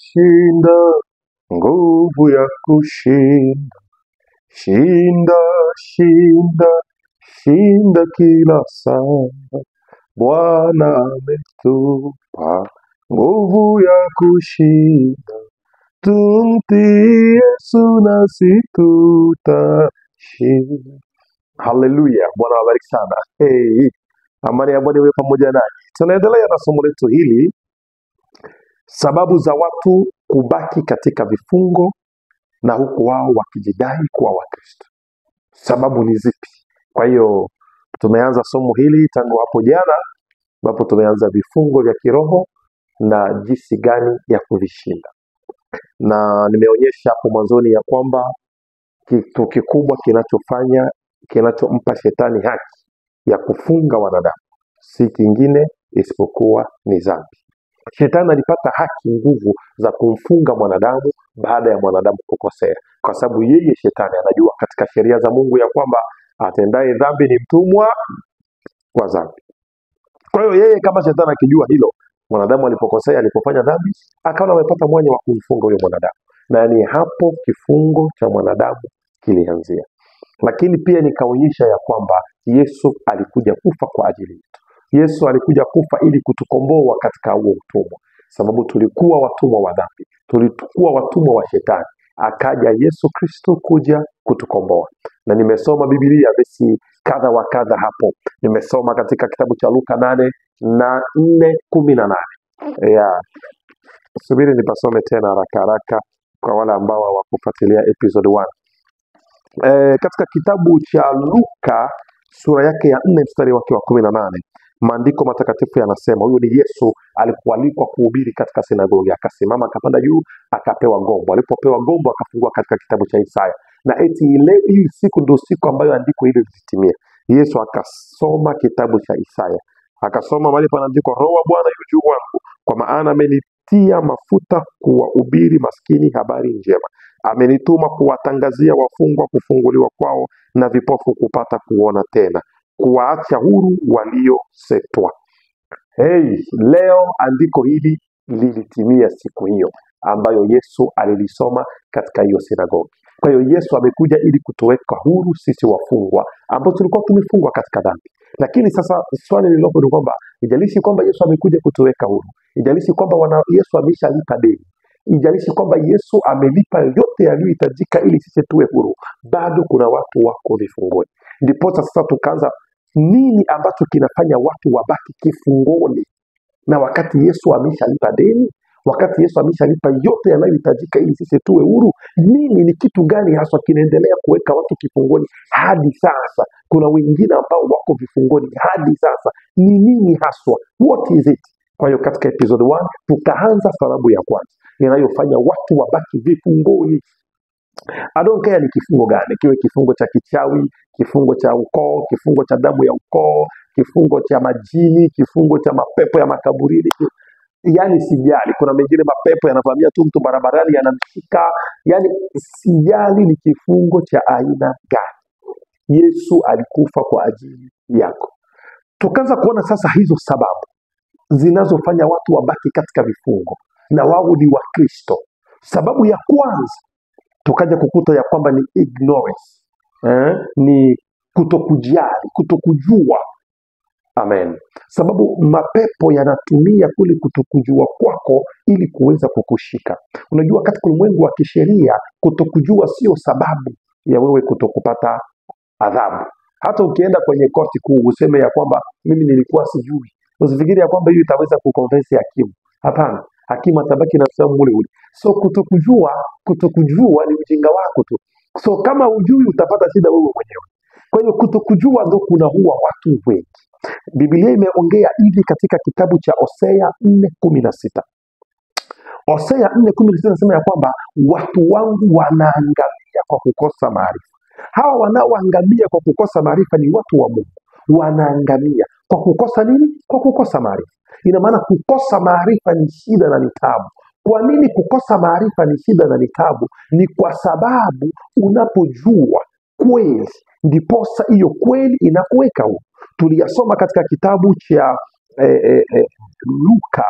shinda, nguvu ya kushinda. Shinda, shinda, shinda kila saa. Bwana ametupa nguvu ya kushinda. Tumtii Yesu nasi tutashinda. Haleluya, Bwana wabariki sana. Hey, amani ya Bwana iwe pamoja nanyi. Tunaendelea na somo letu hili, sababu za watu kubaki katika vifungo na huku wao wakijidai kuwa Wakristo. Sababu ni zipi? Kwa hiyo tumeanza somo hili tangu hapo jana, ambapo tumeanza vifungo vya kiroho na jinsi gani ya kuvishinda, na nimeonyesha hapo mwanzoni ya kwamba kitu kikubwa kinachompa shetani haki ya kufunga wanadamu si kingine isipokuwa ni dhambi. Shetani alipata haki, nguvu za kumfunga mwanadamu baada ya mwanadamu kukosea, kwa sababu yeye shetani anajua katika sheria za Mungu ya kwamba atendaye dhambi ni mtumwa wa dhambi. Kwa hiyo yeye kama shetani akijua hilo, mwanadamu alipokosea, alipofanya dhambi, akaona amepata mwanya wa kumfunga huyo mwanadamu, na ni hapo kifungo cha mwanadamu kilianzia. Lakini pia nikaonyesha ya kwamba Yesu alikuja kufa kwa ajili yetu. Yesu alikuja kufa ili kutukomboa katika huo utumwa, sababu tulikuwa watumwa wa dhambi, tulikuwa watumwa wa shetani. Akaja Yesu Kristo kuja kutukomboa, na nimesoma Biblia vesi kadha wa kadha hapo. Nimesoma katika kitabu cha Luka 8:4-18. Subiri nipasome tena haraka haraka kwa wale ambao hawakufuatilia episode 1. Katika kitabu cha Luka sura yake ya 4 mstari wake wa 18, maandiko matakatifu yanasema, huyu ni Yesu alipoalikwa kuhubiri katika sinagogi, akasimama akapanda juu akapewa gombo. Alipopewa gombo akafungua katika kitabu cha Isaya, na eti ile siku ndio siku ambayo andiko hili lilitimia. Yesu akasoma kitabu cha Isaya, akasoma mahali panaandikwa, Roho wa Bwana yu juu wangu, kwa maana amenitia mafuta kuwahubiri maskini habari njema. Amenituma kuwatangazia wafungwa kufunguliwa kwao, na vipofu kupata kuona tena, kuwaacha huru waliosetwa. Leo andiko hili lilitimia siku hiyo ambayo Yesu alilisoma katika hiyo sinagogi. Kwa hiyo Yesu amekuja ili kutuweka huru sisi wafungwa ambao tulikuwa tumefungwa katika dhambi. Lakini sasa swali lililopo ni kwamba ijalishi kwamba Yesu amekuja kutuweka huru, ijalishi kwamba Yesu ameshalipa deni, ijalishi kwamba Yesu amelipa yote yaliyohitajika ili sisi tuwe huru, bado kuna watu wako vifungoni. Ndipo sasa tukaanza, nini ambacho kinafanya watu wabaki kifungoni na wakati Yesu ameshalipa deni, wakati Yesu ameshalipa yote yanayohitajika ili sisi tuwe huru? Ni kitu gani haswa kinaendelea kuweka watu kifungoni hadi sasa? Kuna wengine ambao wako vifungoni hadi sasa, ni nini haswa? What is it? Kwa hiyo katika episode 1 tukaanza sababu ya kwanza inayofanya watu wabaki vifungoni. I don't care ni kifungo gani, kiwe kifungo cha kichawi, kifungo cha ukoo, kifungo cha damu ya ukoo, kifungo cha majini, kifungo cha mapepo ya makaburini. Yani sijali, kuna mengine mapepo yanavamia tu mtu barabarani yanamshika. Yani sijali ni kifungo cha aina gani, Yesu alikufa kwa ajili yako. Tukaanza kuona sasa hizo sababu zinazofanya watu wabaki katika vifungo na wao ni Wakristo. Sababu ya kwanza tukaja kukuta ya kwamba ni ignorance, ni kutokujali, kutokujua. Amen. Sababu mapepo yanatumia kule kutokujua kwako ili kuweza kukushika. Unajua katika ulimwengu wa kisheria, kutokujua sio sababu ya wewe kutokupata adhabu. Hata ukienda kwenye koti kuu useme ya kwamba mimi nilikuwa sijui, usifikiri ya kwamba hiyo itaweza kukonvince hakimu. Hapana, hakimu atabaki na msimamo ule ule. So kutokujua ni ujinga wako tu. So kama hujui utapata shida wewe mwenyewe. Kwa hiyo kutokujua ndio kunaua watu wengi. Biblia imeongea hivi katika kitabu cha Hosea 4:16. Hosea 4:16 nasema ya kwamba watu wangu wanaangamia kwa kukosa maarifa. Hawa wanaoangamia kwa kukosa maarifa ni watu wa Mungu. Wanaangamia kwa kukosa nini? Kwa kukosa maarifa. Ina maana kukosa maarifa ni shida na ni taabu. Kwa nini kukosa maarifa ni shida na ni taabu? Ni kwa sababu unapojua kweli, ndiposa hiyo kweli inakuweka huru. Tuliyasoma katika kitabu cha Luka,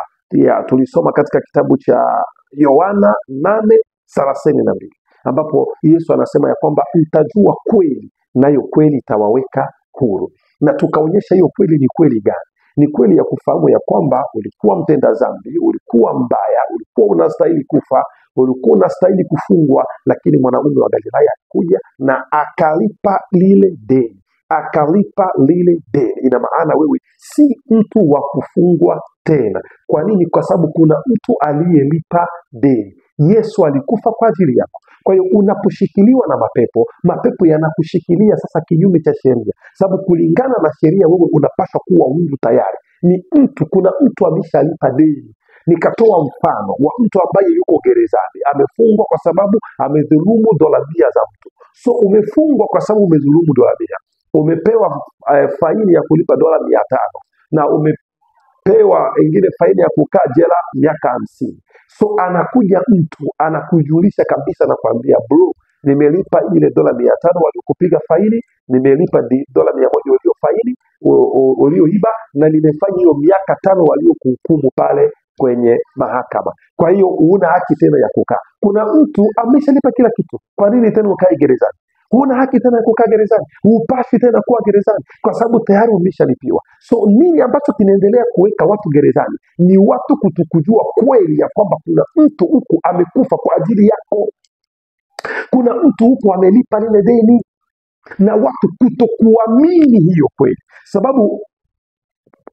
tulisoma katika kitabu cha Yohana 8:32, ambapo Yesu anasema ya kwamba mtajua kweli, nayo kweli itawaweka huru. Na tukaonyesha hiyo kweli ni kweli gani? Ni kweli ya kufahamu ya kwamba ulikuwa mtenda dhambi, ulikuwa mbaya, ulikuwa unastahili kufa, ulikuwa unastahili kufungwa, lakini mwanamume wa Galilaya alikuja na akalipa lile deni. Akalipa lile deni. Ina maana wewe si mtu wa kufungwa tena. Kwa nini? Kwa sababu kuna mtu aliyelipa deni. Yesu alikufa kwa ajili yako. Kwa hiyo unaposhikiliwa na mapepo, mapepo yanakushikilia sasa kinyume cha sheria, sababu kulingana na sheria wewe unapaswa kuwa huru tayari. Kuna mtu ameshalipa deni. Nikatoa mfano wa mtu ambaye yuko gerezani, amefungwa kwa sababu amedhulumu $100 za mtu. So umefungwa kwa sababu umedhulumu $100, umepewa faini ya kulipa $500, na umepewa ingine faini ya kukaa jela miaka 50. So anakuja mtu anakujulisha kabisa na kuambia, bro, nimelipa ile $500 waliokupiga faini, nimelipa $100 walio faini ulioiba, na nimefanya hiyo miaka 5 waliokuhukumu pale kwenye mahakama. Kwa hiyo huna haki tena ya kukaa. Kuna mtu ameshalipa kila kitu. Kwa nini tena ukae gerezani? Huna haki tena ya kukaa gerezani. Hupasi tena kuwa gerezani kwa sababu tayari umeshalipiwa. So nini ambacho kinaendelea kuweka watu gerezani? Ni watu kutokujua kweli ya kwamba kuna mtu huku amekufa kwa ajili yako. Kuna mtu huku amelipa lile deni, na watu kutokuamini hiyo kweli. Sababu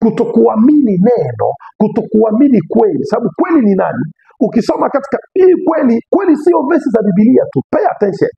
kutokuamini neno, kutokuamini kweli. Sababu kweli ni nani? Ukisoma katika hii kweli sio vesi za Biblia tu. Pay attention.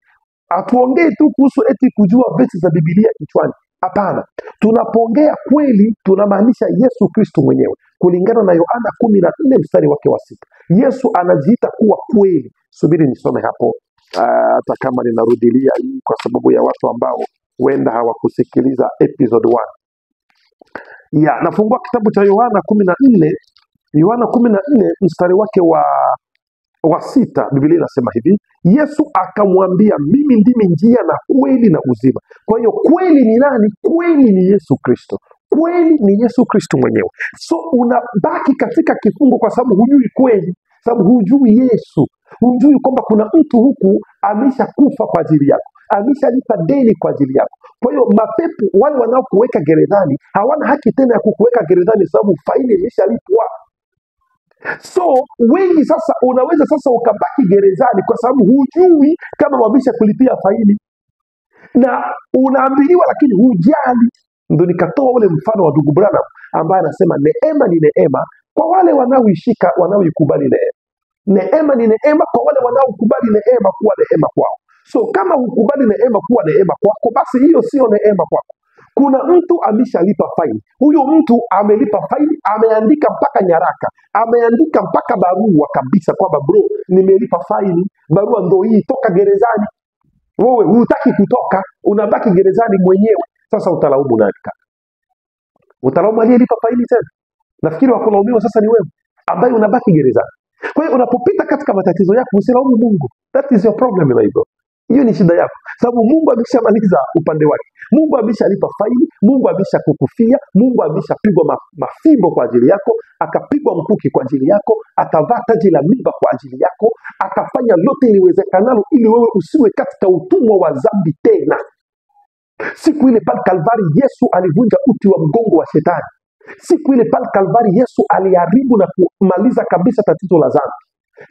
Hatuongei tu kuhusu eti kujua vesi za Biblia kichwani. Hapana. Tunapoongea kweli tunamaanisha Yesu Kristo mwenyewe. Kulingana na Yohana 14:6. Yesu anajiita kuwa kweli. Subiri nisome hapo hata kama ninarudilia hii kwa sababu ya watu ambao huenda hawakusikiliza episode 1. Nafungua kitabu cha Yohana 14. Yohana 14 mstari wake wa 6, Biblia inasema hivi: Yesu akamwambia, mimi ndimi njia na kweli na uzima. Kwa hiyo kweli ni nani? Kweli ni Yesu Kristo. Kweli ni Yesu Kristo mwenyewe. So unabaki katika kifungo kwa sababu hujui kweli, sababu hujui Yesu. Hujui kwamba kuna mtu huku ameshakufa kwa ajili yako, ameshalipa deni kwa ajili yako. Kwa hiyo mapepo wale wanaokuweka gerezani hawana haki tena ya kukuweka gerezani, sababu faini imeshalipwa. So wengi sasa unaweza sasa ukabaki gerezani kwa sababu hujui kama wamesha kulipia faini, na unaambiliwa lakini hujali. Ndio nikatoa ule mfano wa ndugu Branham ambaye anasema neema ni neema kwa wale wanaoishika, wanaoikubali neema. Neema ni neema kwa wale wanaokubali neema kuwa neema kwao. So kama hukubali neema kuwa neema kwako, basi hiyo sio neema kwako. Kuna mtu ameshalipa faini. Huyo mtu amelipa faini, ameandika mpaka nyaraka, ameandika mpaka barua kabisa kwamba bro, nimelipa faini. Barua ndo hii, toka gerezani. Wewe hutaki kutoka, unabaki gerezani mwenyewe. Sasa utalaumu nani kaka? Utalaumu aliyelipa faini tena? Nafikiri wakulaumiwa sasa ni wewe ambaye unabaki gerezani. Kwa hiyo unapopita katika matatizo yako usilaumu Mungu. That is your problem my bro. Hiyo ni shida yako. Sababu Mungu ameshamaliza upande wake. Mungu ameshalipa faini, Mungu ameshakukufia, Mungu ameshapigwa mafimbo kwa ajili yako, akapigwa mkuki kwa ajili yako, akavaa taji la mimba kwa ajili yako, akafanya lote iliwezekanalo ili wewe usiwe katika utumwa wa dhambi tena. Siku ile pale Kalvari Yesu alivunja uti wa mgongo wa shetani. Siku ile pale Kalvari Yesu aliharibu na kumaliza kabisa tatizo la dhambi.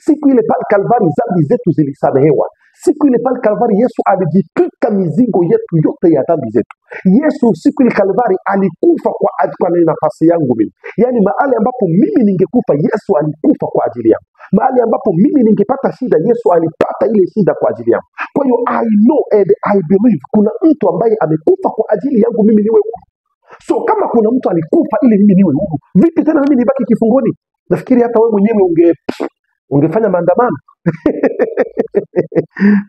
Siku ile pale Kalvari dhambi zetu zilisamehewa. Siku ile pale Kalvari Yesu alijitwika mizigo yetu yote ya dhambi zetu. Yesu siku ile Kalvari alikufa kwa nafasi yangu mimi. Yaani mahali ambapo mimi ningekufa Yesu alikufa kwa ajili yangu. Mahali ambapo mimi ningepata shida Yesu alipata ile shida kwa ajili yangu. Kwa hiyo I know and I believe kuna mtu ambaye amekufa kwa ajili yangu mimi niwe huru. So kama kuna mtu alikufa ili mimi niwe huru, vipi tena mimi nibaki kifungoni? Nafikiri hata wewe mwenyewe ungefanya maandamano.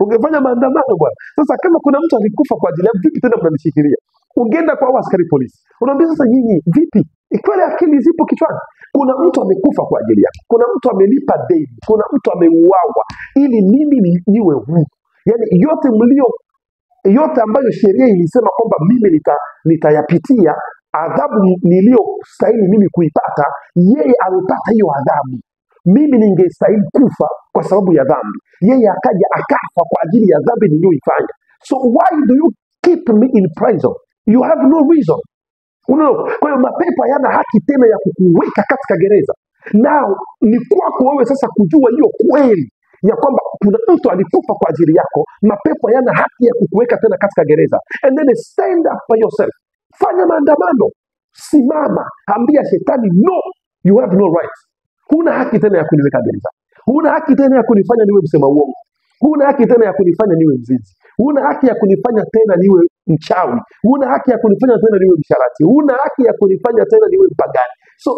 Ungefanya maandamano bwana. Sasa kama kuna mtu alikufa kwa ajili yangu, vipi tena mnanishikilia? Ungeenda kwa askari polisi. Unaambia sasa nyinyi vipi? Ikweli akili zipo kichwani? Kuna mtu amekufa kwa ajili yako. Kuna mtu amelipa deni. Kuna mtu ameuawa ili mimi niwe huru. Yaani yote ambayo sheria ilisema kwamba mimi nitayapitia, adhabu niliyostahili mimi kuipata, yeye amepata hiyo adhabu. mimi ningestahili kufa kwa sababu ya dhambi, yeye akaja akafa kwa ajili ya dhambi niliyoifanya. So why do you keep me in prison? You have no reason. Unaona? Kwa hiyo mapepo hayana haki tena ya kukuweka katika gereza. Now ni kwako wewe sasa kujua hiyo kweli ya kwamba kuna mtu alikufa kwa ajili yako. Mapepo hayana haki ya kukuweka tena katika gereza. And then stand up for yourself. Fanya maandamano, simama, ambia shetani no, you have no right. Huna haki tena ya kuniweka gereza. Huna haki tena ya kunifanya niwe msema uongo. Huna haki tena ya kunifanya niwe mzinzi. Huna haki ya kunifanya tena niwe mchawi. Huna haki ya kunifanya tena niwe msharati. Huna haki ya kunifanya tena niwe mpagani. So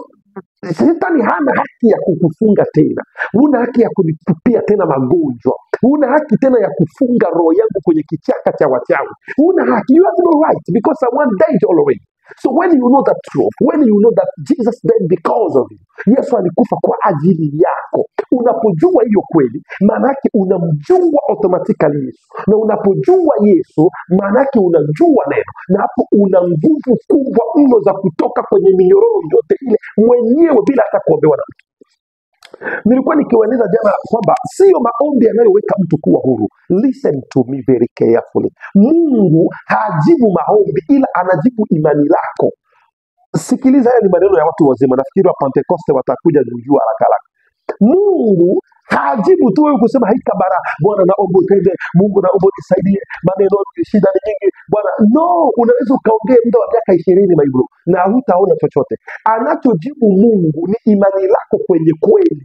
shetani hana haki ya kukufunga tena. Huna haki ya kunitupia tena magonjwa. Huna haki tena ya kufunga roho yangu kwenye kichaka cha wachawi. Huna haki. You have no right because someone died already. So when you know the truth, when you know that Jesus died because of you, Yesu alikufa kwa ajili yako. Unapojua hiyo kweli, maana yake unamjua automatically Yesu. Na unapojua Yesu, maana yake unajua neno. Na hapo una nguvu kubwa mno za kutoka kwenye minyororo yote ile mwenyewe bila hata kuombewa na mtu. Nilikuwa nikiwaeleza jana kwamba sio maombi yanayoweka mtu kuwa huru. Listen to me very carefully. Mungu hajibu maombi ila anajibu imani lako. Sikiliza, haya ni maneno ya watu wazima. Nafikiri wa Pentecoste watakuja kujua haraka haraka. Mungu hajibu tu wewe kusema haika bara, Bwana naomba utende, Mungu naomba unisaidie, maneno shida ni nyingi Bwana. No, unaweza ukaongea muda wa miaka 20 maibro na hutaona chochote. Anachojibu Mungu ni imani lako kwenye kweli.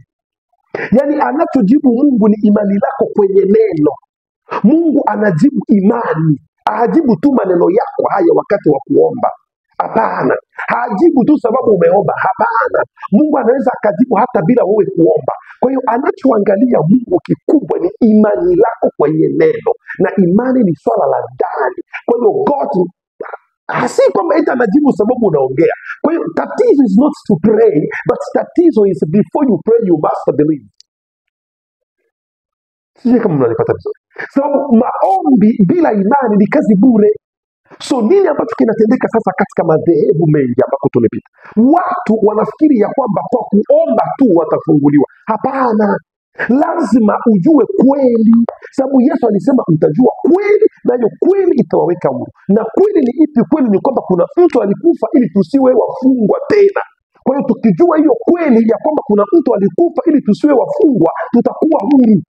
Yaani anachojibu Mungu ni imani lako kwenye neno. Mungu anajibu imani. Hajibu tu maneno yako haya wakati wa kuomba. Hapana. Hajibu tu sababu umeomba. Hapana. Mungu anaweza akajibu hata bila wewe kuomba. Kwa hiyo anachoangalia Mungu kikubwa ni imani lako kwenye neno. Na imani ni swala la ndani. Kwa hiyo God si kwamba eti anajibu sababu unaongea. Kwa hiyo tatizo is not to pray, but tatizo is before you pray you must believe. Sije kama mnanipata vizuri. Sababu maombi bila imani ni kazi bure. So nini ambacho kinatendeka sasa katika madhehebu mengi ambako tumepita? Watu wanafikiri ya kwamba kwa kuomba tu watafunguliwa. Hapana. Lazima ujue kweli. Sababu Yesu alisema mtajua kweli nayo kweli itawaweka huru. Na kweli ni ipi? Kweli ni kwamba kuna mtu alikufa ili tusiwe wafungwa tena. Kwa hiyo tukijua hiyo kweli ya kwamba kuna mtu alikufa ili tusiwe wafungwa, tutakuwa huru.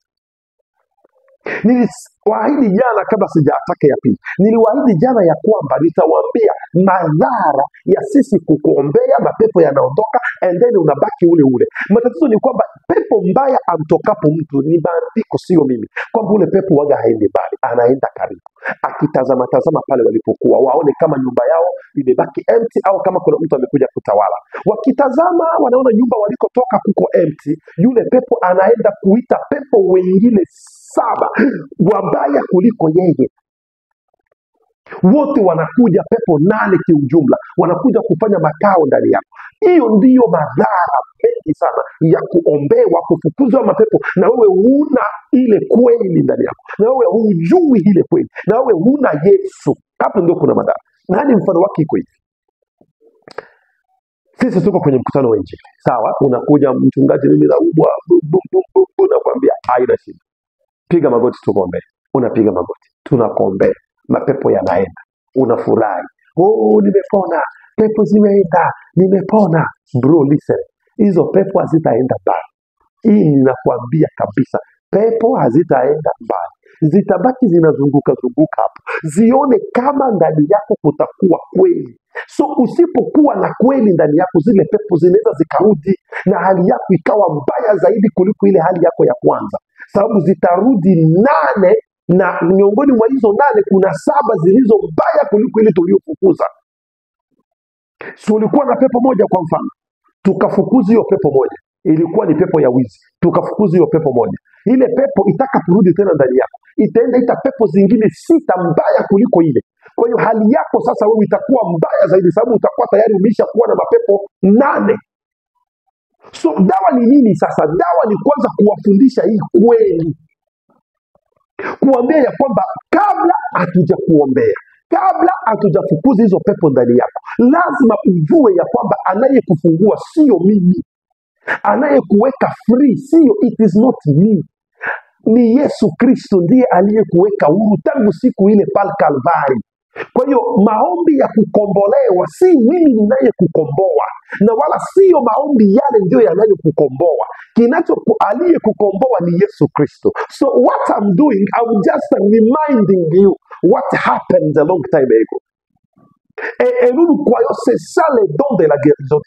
Niliwaahidi jana kabla sijataka ya pili. Niliwaahidi jana ya kwamba nitawaambia madhara ya sisi kukuombea mapepo yanaondoka and then unabaki ule ule. Matatizo ni kwamba pepo mbaya amtokapo mtu, ni maandiko sio mimi, kwamba ule pepo waga haendi mbali, anaenda karibu. Akitazama tazama pale walipokuwa, waone kama nyumba yao imebaki empty au kama kuna mtu amekuja kutawala. Wakitazama wanaona nyumba walikotoka kuko empty, yule pepo anaenda kuita pepo wengine 7 wabaya kuliko yeye. Wote wanakuja, pepo 8 kiujumla, wanakuja kufanya makao ndani yako. Hiyo ndiyo madhara mengi sana ya kuombewa, kufukuzwa mapepo, na wewe huna ile kweli ndani yako, na wewe hujui ile kweli, na wewe huna Yesu. Hapo ndio kuna madhara. Nani mfano wake iko hivi? Sisi tuko kwenye mkutano wa Injili. Sawa, unakuja mchungaji, mimi naumwa, nakwambia haina shida. Piga magoti tukombe. Unapiga magoti. Tunakombe. Mapepo yanaenda. Unafurahi. Oh, nimepona. Pepo zimeenda. Nimepona. Bro, listen. Hizo pepo hazitaenda mbali. Hii ninakwambia kabisa. Pepo hazitaenda mbali. Zitabaki zinazunguka hapo. Zione kama ndani yako kutakuwa kweli. So usipokuwa na kweli ndani yako, zile pepo zinaweza zikarudi na hali yako ikawa mbaya zaidi kuliko ile hali yako ya kwanza. Sababu zitarudi 8 na miongoni mwa hizo 8 kuna 7 zilizo mbaya kuliko ile tuliyofukuza. So ulikuwa na pepo moja kwa mfano, tukafukuza hiyo pepo moja, ilikuwa ni pepo ya wizi, tukafukuza hiyo pepo moja. Ile pepo itakaporudi tena ndani yako, itaenda ita pepo zingine 6 mbaya kuliko ile. Kwa hiyo hali yako sasa wewe itakuwa mbaya zaidi, sababu utakuwa tayari umesha kuwa na mapepo 8. So dawa ni nini sasa? Dawa ni kwanza kuwafundisha hii kweli. Kuambia ya kwamba kabla hatuja kuombea, kabla hatujafukuza hizo pepo ndani yako, lazima ujue ya kwamba anayekufungua sio mimi. Anayekuweka free sio, it is not me, ni Yesu Kristo ndiye aliyekuweka huru tangu siku ile pale Kalvari. Kwa hiyo maombi ya kukombolewa si mimi ninayekukomboa, na wala sio maombi yale ndio yanayokukomboa. Aliyekukomboa ni Yesu Kristo. So what I'm doing, I'm just reminding you what happened a long time ago. Et nous croyons c'est ça le don de la guérison.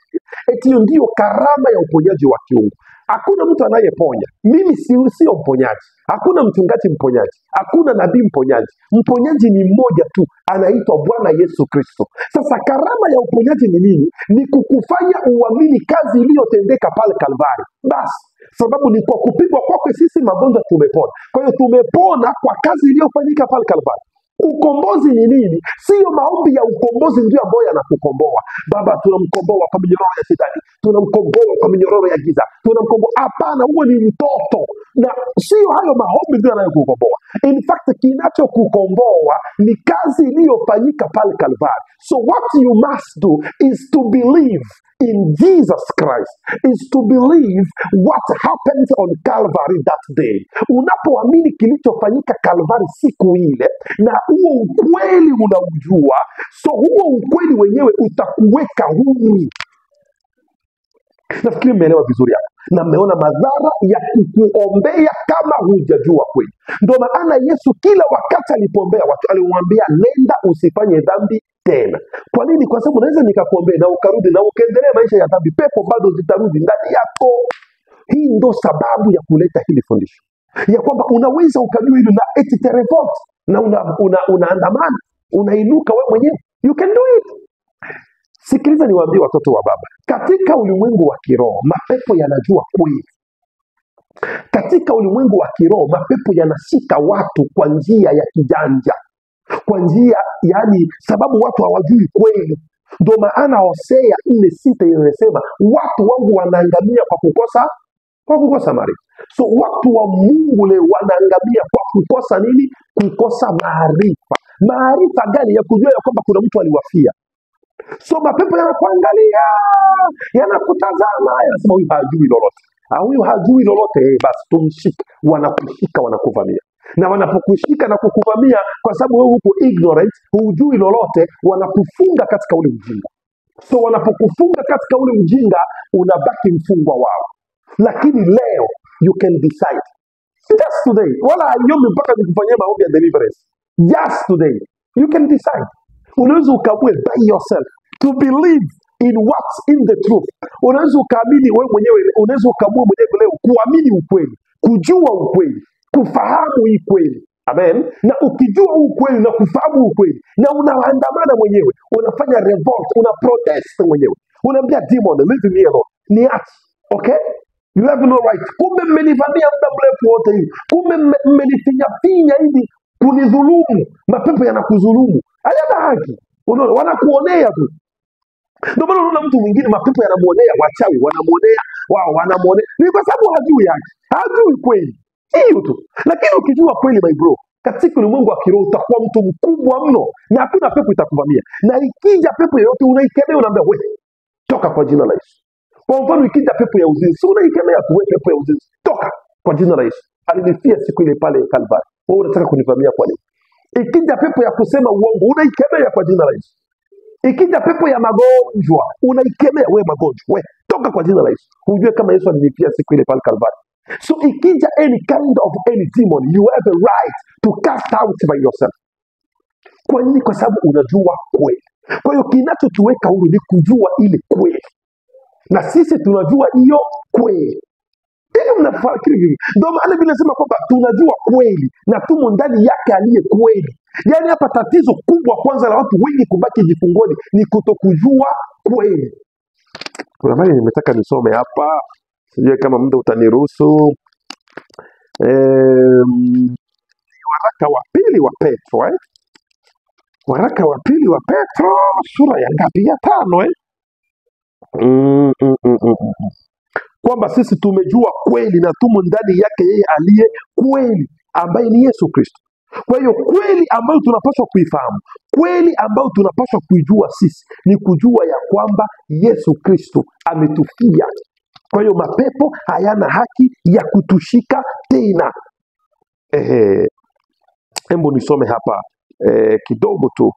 Eti ndio karama ya uponyaji wa kiungu. Hakuna mtu anayeponya. Mimi sio mponyaji. Hakuna mchungaji mponyaji. Hakuna nabii mponyaji. Mponyaji ni mmoja tu, anaitwa Bwana Yesu Kristo. Sasa karama ya uponyaji ni nini? Ni kukufanya uamini kazi iliyotendeka pale Kalvari. Basi sababu ni kwa kupigwa kwake sisi magonjwa tumepona. Kwa hiyo tumepona kwa kazi iliyofanyika pale Kalvari. Ukombozi ni nini? Sio maombi ya ukombozi ndio ambayo yanakukomboa. Baba, tunamkomboa kwa minyororo ya shetani, tunamkomboa kwa minyororo ya giza, tunamkomboa. Hapana, huo ni mtoto, na sio hayo maombi ndio yanayokukomboa. In fact, kinachokukomboa ni kazi iliyofanyika pale Kalvari. So what you must do is to believe in Jesus Christ, is to believe what happened on Calvary that day. Unapoamini kilichofanyika Calvary siku ile, na huo ukweli unaujua, so huo ukweli wenyewe utakuweka huru. Nafikiri mmeelewa vizuri hapa, na mmeona madhara ya kukuombea kama hujajua kweli. Ndio maana Yesu kila wakati alipoombea watu alimwambia, nenda usifanye dhambi tena. Kwa nini? Kwa sababu naweza nikakuombea na ukarudi na ukaendelea maisha ya dhambi, pepo bado zitarudi ndani yako. Hii ndo sababu ya kuleta hili fundisho, ya kwamba unaweza ukajua hili na eti revolt na unaandamana, unainuka wewe mwenyewe. You can do it. Sikiliza niwaambie watoto wa baba, katika ulimwengu wa kiroho mapepo yanajua kweli. Katika ulimwengu wa kiroho mapepo yanashika watu kwa njia ya kijanja, kwa njia yani, sababu watu hawajui kweli. Ndio maana Hosea 4:6 inasema watu wangu wanaangamia kwa kukosa maarifa. So watu wa Mungu leo wanaangamia kwa kukosa nini? Kukosa maarifa. Maarifa gani? Ya kujua ya kwamba kuna mtu aliwafia. So mapepo yanakuangalia, yanakutazama, yanasema huyu hajui lolote. Huyu hajui lolote, basi tumshike. Wanakushika, wanakuvamia. Na wanapokushika na kukuvamia kwa sababu wewe uko ignorant, hujui lolote, wanakufunga katika ule ujinga. So wanapokufunga katika ule ujinga, unabaki mfungwa wao. Lakini leo you can decide. Just today. Wala yombi mpaka nikufanyia maombi ya deliverance. Just today. You can decide. Unaweza ukamue by yourself to believe in what's in the truth. Unaweza ukaamini wewe mwenyewe, unaweza ukamua mwenyewe leo kuamini ukweli, kujua ukweli, kufahamu ukweli. Amen. Na ukijua ukweli na kufahamu ukweli, na unaandamana mwenyewe, unafanya revolt, una protest mwenyewe. Unaambia demon, leave me alone. Niache. Okay? You have no right. Kumbe mmenivamia muda mrefu wote hivi. Kumbe mmenifinya hivi kunidhulumu. Mapepo yanakudhulumu. Hayana haki. Unaona, wanakuonea tu. Ndio maana unaona mtu mwingine mapepo yanamuonea, wachawi wanamuonea, wao wanamuonea. Ni kwa sababu hajui haki. Hajui kweli. Hiyo tu. Lakini ukijua kweli my bro, katika ulimwengu wa kiroho utakuwa mtu mkubwa mno na hakuna pepo itakuvamia. Na ikija pepo yoyote unaikemea, unaambia wewe toka kwa jina la Yesu. Kwa mfano ikija pepo ya uzinzi, unaikemea tu, wewe pepo ya uzinzi, toka kwa jina la Yesu. Alinifia siku ile pale Kalvari. Wewe unataka kunivamia kwa nini? Ikija pepo ya kusema uongo, unaikemea kwa jina la Yesu. Ikija pepo ya magonjwa, unaikemea, wewe magonjwa, wewe toka kwa jina la Yesu. Unajua kama Yesu alinifia siku ile pale Kalvari. So ikija any kind of any demon, you have a right to cast out by yourself. Kwa nini? Kwa sababu unajua kweli. Kwa hiyo kinachotuweka huru ni kujua ile kweli. Na sisi tunajua hiyo kweli. Hiyo mnafikiri hivi. Ndio maana Biblia inasema kwamba tunajua kweli na tumo ndani yake aliye kweli. Yaani hapa tatizo kubwa kwanza la watu wengi kubaki jifungoni ni kutokujua kweli. Kuna mali nimetaka nisome hapa. Sijui kama muda utaniruhusu. Waraka wa pili wa Petro, Waraka wa pili wa Petro sura ya ngapi? Ya 5, kwamba sisi tumejua kweli na tumo ndani yake yeye aliye kweli, ambaye ni Yesu Kristo. Kwa hiyo kweli ambayo tunapaswa kuifahamu, kweli ambayo tunapaswa kuijua sisi ni kujua ya kwamba Yesu Kristo ametufia. Kwa hiyo mapepo hayana haki ya kutushika tena. Hebu nisome hapa kidogo tu.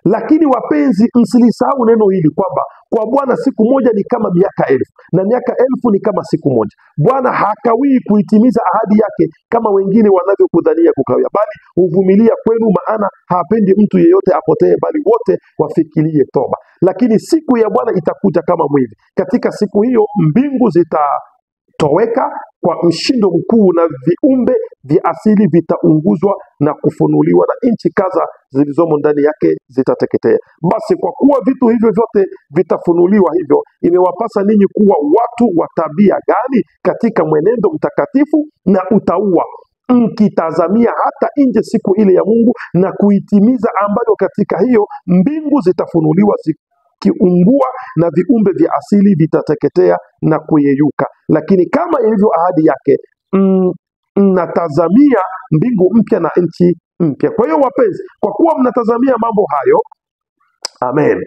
Lakini wapenzi, msilisahau neno hili kwamba kwa Bwana siku moja ni kama miaka 1000 na miaka 1000 ni kama siku moja. Bwana hakawii kuitimiza ahadi yake kama wengine wanavyokudhania kukawia, bali huvumilia kwenu, maana hapendi mtu yeyote apotee, bali wote wafikirie toba. Lakini siku ya Bwana itakuja kama mwizi. Katika siku hiyo mbingu zitatoweka kwa mshindo mkuu, na viumbe vya asili vitaunguzwa na kufunuliwa, na nchi kaza zilizomo ndani yake zitateketea. Basi kwa kuwa vitu hivyo vyote vitafunuliwa, hivyo imewapasa ninyi kuwa watu wa tabia gani katika mwenendo mtakatifu na utauwa, mkitazamia hata nje siku ile ya Mungu na kuitimiza, ambayo katika hiyo mbingu zitafunuliwa kiungua na viumbe vya asili vitateketea na kuyeyuka. Lakini kama ilivyo ahadi yake, mnatazamia mbingu mpya na nchi mpya. Kwa hiyo wapenzi, kwa kuwa mnatazamia mambo hayo, amen,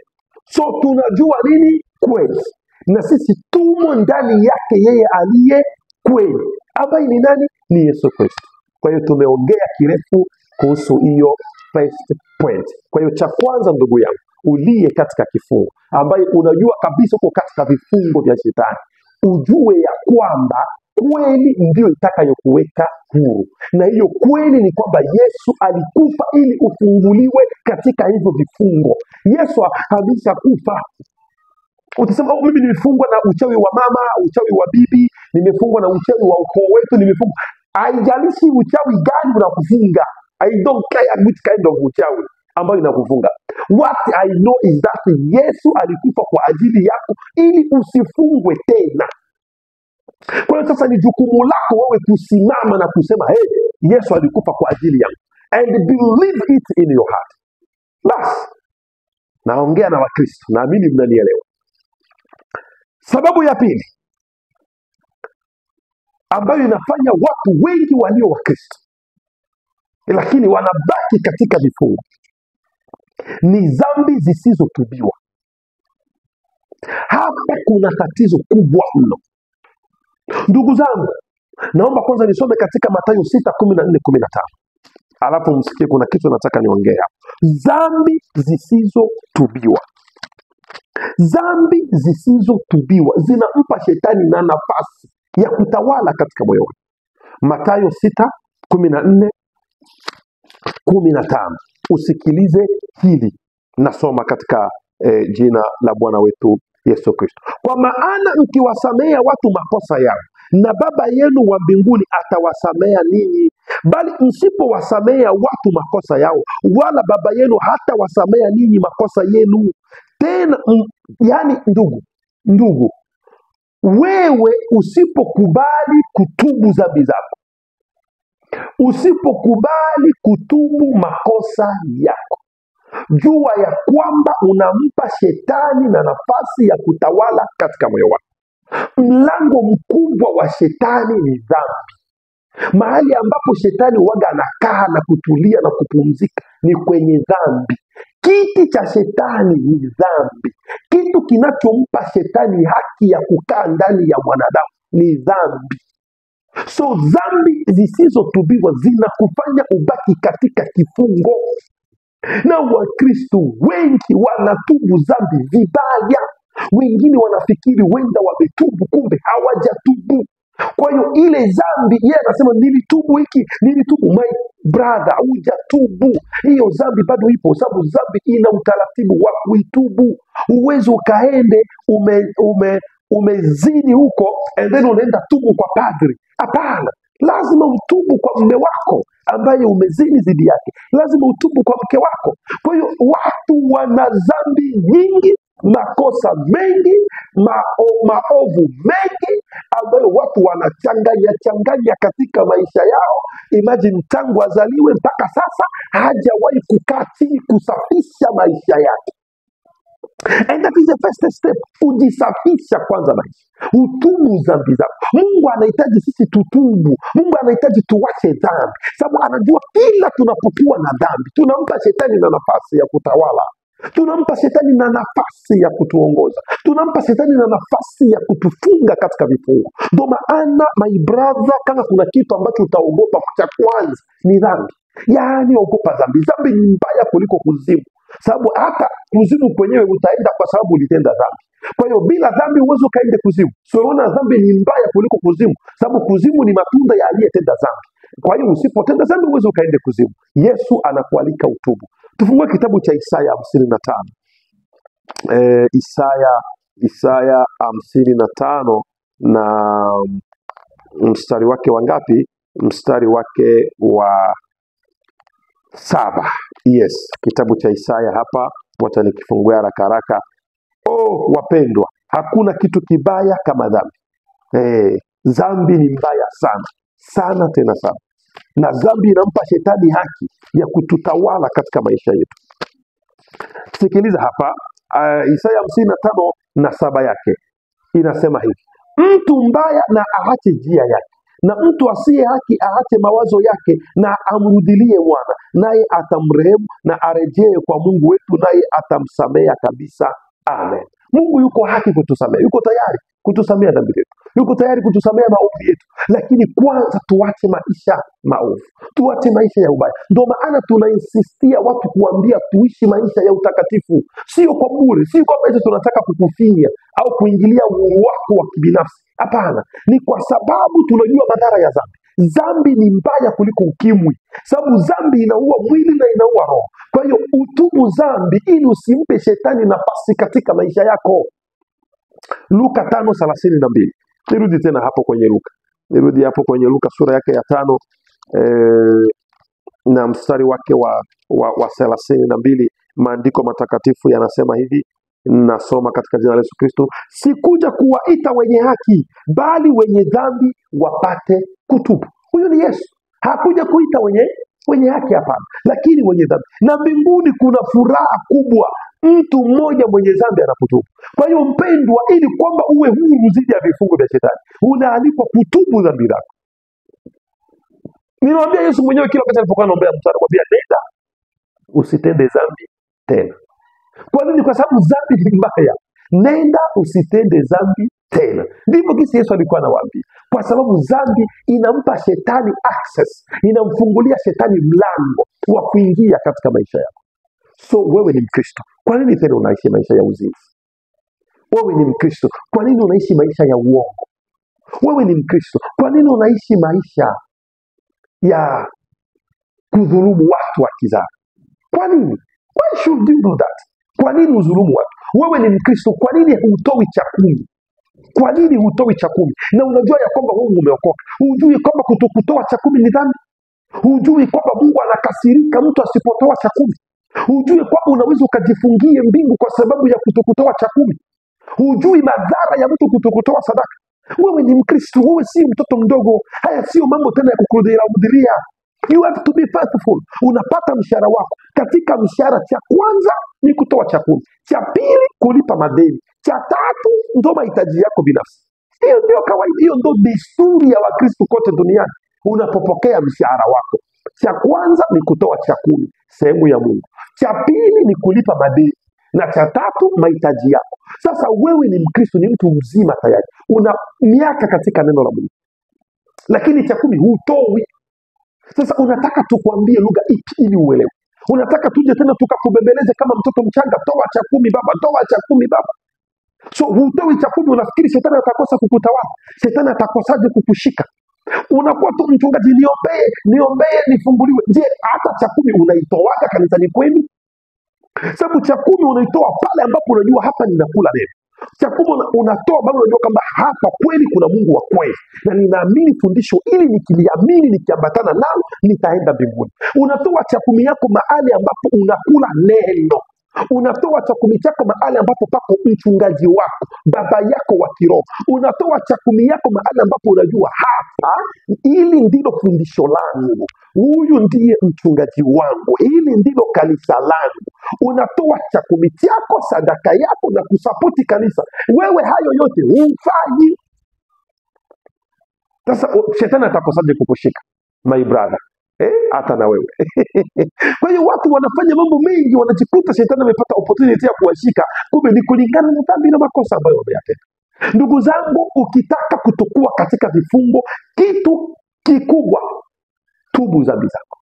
so tunajua nini kweli, na sisi tumo ndani yake yeye aliye kweli, ambaye ni nani? Ni Yesu Kristo. Kwa hiyo tumeongea kirefu kuhusu hiyo first point. Kwa hiyo cha kwanza, ndugu yangu uliye katika kifungo, ambaye unajua kabisa uko katika vifungo vya shetani, ujue ya kwamba kweli ndio itakayokuweka huru, na hiyo kweli ni kwamba Yesu alikufa ili ufunguliwe katika hivyo vifungo. Yesu ameshakufa. Utasema mimi nimefungwa na uchawi wa mama, uchawi wa bibi, nimefungwa na uchawi wa ukoo wetu, nimefungwa. Haijalishi uchawi gani unakufunga. I don't care which kind of uchawi ambayo inakufunga. What I know is that Yesu alikufa kwa ajili yako ili usifungwe tena. Kwa hiyo sasa ni jukumu lako wewe kusimama na kusema, hey, Yesu alikufa kwa ajili yangu, and believe it in your heart. Basi naongea na Wakristo, naamini mnanielewa. Sababu ya pili ambayo inafanya watu wengi walio Wakristo lakini wanabaki katika vifungo ni dhambi zisizotubiwa. Hapa kuna tatizo kubwa mno. Ndugu zangu, naomba kwanza nisome katika Mathayo 6:14-15. Alafu msikie kuna kitu nataka niongee hapa. Dhambi zisizotubiwa. Dhambi zisizotubiwa zinampa shetani na nafasi ya kutawala katika moyo wako. Mathayo 6:14-15. Usikilize hili, nasoma katika jina la Bwana wetu Yesu Kristo. Kwa maana mkiwasamea watu makosa yao, na Baba yenu wa mbinguni atawasamea ninyi. Bali msipowasamea watu makosa yao, wala Baba yenu hata wasamea ninyi makosa yenu. Tena yani ndugu, wewe usipokubali kutubu dhambi zako, usipokubali kutubu makosa yako, jua ya kwamba unampa shetani na nafasi ya kutawala katika moyo wako. Mlango mkubwa wa shetani ni dhambi. Mahali ambapo shetani waga anakaa na kutulia na kupumzika ni kwenye dhambi. Kiti cha shetani ni dhambi. Kitu kinachompa shetani haki ya kukaa ndani ya mwanadamu ni dhambi. So dhambi zisizotubiwa zinakufanya ubaki katika kifungo. Na Wakristo wengi wanatubu dhambi vibaya. Wengine wanafikiri wenda wametubu, kumbe hawajatubu. Kwa hiyo ile dhambi, yeye anasema nilitubu hiki, nilitubu. My brother, hujatubu. Hiyo dhambi bado ipo, sababu dhambi ina utaratibu wa kuitubu. Uwezo ukaende umezini huko and then unaenda tubu kwa padri. Hapana, lazima utubu kwa mume wako ambaye umezini zidi yake. Lazima utubu kwa mke wako. Kwa hiyo watu wana dhambi nyingi, makosa mengi, maovu mengi ambayo watu wanachanganya katika maisha yao. Imagine tangu azaliwe mpaka sasa hajawahi kukaa chini kusafisha maisha yake. And that is the first step. Ujisafisha kwanza maisha. Utubu dhambi zako. Mungu anahitaji sisi tutubu. Mungu anahitaji tuwache dhambi. Sababu anajua kila tunapokuwa na dhambi tunampa shetani na nafasi ya kutawala. Tunampa shetani na nafasi ya kutuongoza, tunampa shetani na nafasi ya kutufunga katika vifungo. Ndio maana my brother, kama kuna kitu ambacho utaogopa, cha kwanza ni dhambi. Yaani ogopa dhambi. Dhambi ni mbaya kuliko kuzimu, sababu hata kuzimu kwenyewe utaenda kwa sababu ulitenda dhambi. Kwa hiyo bila dhambi uwezo kaende kuzimu. Unaona, dhambi ni mbaya kuliko kuzimu, sababu kuzimu ni matunda ya aliyetenda dhambi. Kwa hiyo usipotenda dhambi uwezo kaende kuzimu. Yesu anakualika utubu. Tufungue kitabu cha Isaya 55. Isaya 55 na mstari wake wa ngapi? Mstari wake wa 7. Yes, kitabu cha Isaya hapa, wacha nikifungua haraka haraka. Wapendwa, hakuna kitu kibaya kama dhambi. Dhambi ni mbaya sana sana, tena sana, na dhambi inampa shetani haki ya kututawala katika maisha yetu. Sikiliza hapa, Isaya 55 na 7 yake inasema hivi: mtu mbaya na aache njia yake, na mtu asiye haki aache mawazo yake, na amrudilie Bwana, naye atamrehemu, na arejee kwa Mungu wetu, naye atamsamea kabisa. Amen. Mungu yuko haki kutusamea, yuko tayari kutusamea dhambi zetu, yuko tayari kutusamea maovu yetu, lakini kwanza tuache maisha maovu, tuache maisha ya ubaya. Ndio maana tunainsistia watu kuambia tuishi maisha ya utakatifu, sio kwa bure, sio kwa maisha tunataka kukufinya au kuingilia uhuru wako wa kibinafsi. Hapana, ni kwa sababu tunajua madhara ya dhambi. Dhambi ni mbaya kuliko ukimwi, sababu dhambi inaua mwili na inaua roho. Kwa hiyo utubu dhambi ili usimpe shetani nafasi katika maisha yako. Luka 5:32. Nirudi tena hapo kwenye Luka. Nirudi hapo kwenye Luka sura yake ya 5 na mstari wake wa 32. Maandiko matakatifu yanasema hivi, nasoma katika jina la Yesu Kristo: sikuja kuwaita wenye haki, bali wenye dhambi wapate kutubu. Huyu ni Yesu. Hakuja kuita wenye haki, hapana, lakini wenye dhambi. Na mbinguni kuna furaha kubwa mtu mmoja mwenye dhambi anapotubu. Kwa hiyo mpendwa, ili kwamba uwe huru dhidi ya vifungo vya shetani, unaalikwa kutubu dhambi zako. Nilimwambia Yesu mwenyewe kila wakati alipokuwa anaombea mtu, anakuambia nenda usitende dhambi tena. Kwa nini? Kwa sababu dhambi ni mbaya. Nenda usitende dhambi tena. Ndivyo kisi Yesu alikuwa anawaambia, kwa sababu dhambi inampa shetani access, inamfungulia shetani mlango wa kuingia katika maisha yako. So wewe ni Mkristo, kwa nini tena unaishi maisha ya uzinzi? Wewe ni Mkristo, kwa nini unaishi maisha ya uongo? Wewe ni Mkristo, kwa nini unaishi maisha ya kudhulumu watu haki zao? Kwa nini? Why should you do that? Kwa nini udhulumu watu? Wewe ni Mkristo, kwa nini hutoi cha 10? Kwa nini hutoi cha 10? Na unajua ya kwamba wewe umeokoka. Hujui kwamba kutokutoa cha 10 ni dhambi? Hujui kwamba Mungu anakasirika mtu asipotoa cha 10? Hujui kwamba unaweza ukajifungie mbingu kwa sababu ya kutokutoa cha 10? Hujui madhara ya mtu kutokutoa sadaka? Wewe ni Mkristo, wewe si mtoto mdogo. Haya sio mambo tena ya kukurudia. You have to be faithful. Unapata mshahara wako, katika mshahara cha kwanza ni kutoa cha 10, cha pili kulipa madeni, cha tatu ndo mahitaji yako binafsi. Hiyo ndio kawaida, hiyo ndio desturi ya Wakristo kote duniani. Unapopokea mshahara wako, cha kwanza ni kutoa cha 10, sehemu ya Mungu, cha pili ni kulipa madeni, na cha tatu mahitaji yako. Sasa wewe ni Mkristo, ni mtu mzima tayari, una miaka katika neno la Mungu, lakini cha 10 hutoi. Sasa unataka tukwambie lugha ipi ili uelewe? Unataka tuje tena tukakubembeleze kama mtoto mchanga? Toa cha 10 baba, toa cha 10 baba. So hutoi cha 10, unafikiri shetani atakosa kukutawala? Shetani atakosaje kukushika? Unakuwa tu mchungaji, niombee nifunguliwe. Je, hata cha 10 unaitoaga kanisani kwenu? Sababu cha 10 unaitoa pale ambapo unajua hapa ninakula neno. Cha 10 unatoa bado unajua kwamba hapa kweli kuna Mungu wa kweli, na ninaamini fundisho ili nikiliamini, nikiambatana nalo, nitaenda mbinguni. Unatoa cha 10 yako mahali ambapo unakula neno. Unatoa cha 10 chako mahali ambapo pako mchungaji wako, baba yako wa kiroho. Unatoa cha 10 yako mahali ambapo unajua hapa, ili ndilo fundisho langu, huyu ndiye mchungaji wangu, hili ndilo kanisa langu. Unatoa cha 10 chako, sadaka yako, na kusapoti kanisa. Wewe hayo yote hufanyi. Sasa shetani atakosaje kukushika? My brother, hata na wewe. Kwa hiyo watu wanafanya mambo mengi, wanajikuta shetani amepata opportunity ya kuwashika, kumbe ni kulingana na dhambi na makosa ambayo wameyatenda. Ndugu zangu, ukitaka kutokuwa katika vifungo, kitu kikubwa, tubu dhambi zako.